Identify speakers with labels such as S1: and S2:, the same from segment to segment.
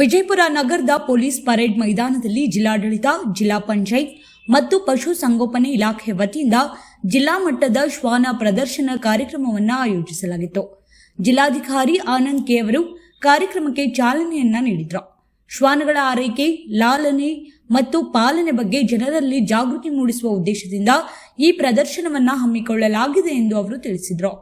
S1: ವಿಜಯಪುರ ನಗರದ police parade ಮೈದಾನದಲ್ಲಿ ಜಿಲ್ಲಾಡಳಿತ, ಜಿಲ್ಲಾ ಪಂಚಾಯತ್ ಮತ್ತು ಪಶು ಸಂಗೋಪನೆ ಇಲಾಖೆ ವತಿಯಿಂದ ಜಿಲ್ಲಾ ಮಟ್ಟದ ಶ್ವಾನ ಪ್ರದರ್ಶನ ಕಾರ್ಯಕ್ರಮವನ್ನು ಆಯೋಜಿಸಲಾಗಿತ್ತು. ಜಿಲ್ಲಾಧಿಕಾರಿ ಆನಂದ್ ಕೆ ಅವರು ಕಾರ್ಯಕ್ರಮಕ್ಕೆ ಚಾಲನೆಯನ್ನ ನೀಡಿದರು. ಶ್ವಾನಗಳ ಆರೈಕೆ, ಲಾಲನೆ ಮತ್ತು ಪಾಲನೆ ಬಗ್ಗೆ ಜನರಲ್ಲಿ ಜಾಗೃತಿ ಮೂಡಿಸುವ ಉದ್ದೇಶದಿಂದ ಈ ಪ್ರದರ್ಶನವನ್ನು ಹಮ್ಮಿಕೊಳ್ಳಲಾಗಿದೆ ಎಂದು ಅವರು ತಿಳಿಸಿದರು.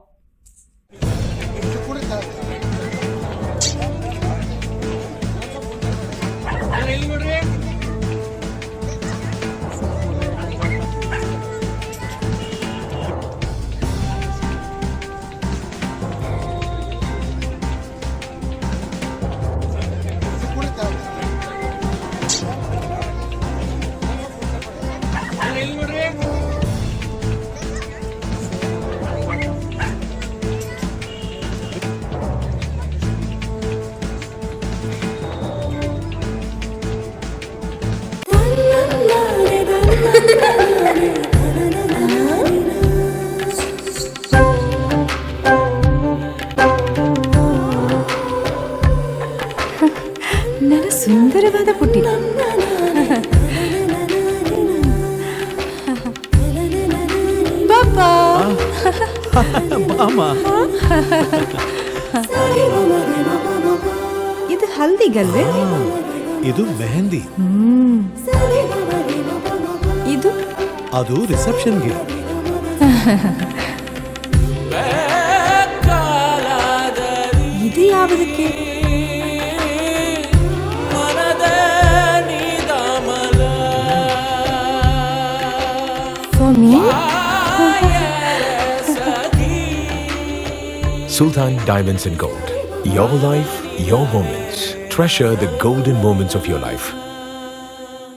S2: ನನ್ನ ಸುಂದರವಾದ ಪುಟ್ಟಿ, ಬಾಬಾ ಇದು ಹಲ್ದಿಗಲ್ವೇ?
S3: ಇದು ಮೆಹಂದಿ.
S2: ಇದು
S3: ಅದು ರಿಸೆಪ್ಷನ್ಗೆ.
S2: ಇದು ಯಾವುದಕ್ಕೆ? For me?
S4: Sultan Diamonds and Gold. Your life, your moments. Treasure the golden moments of your life.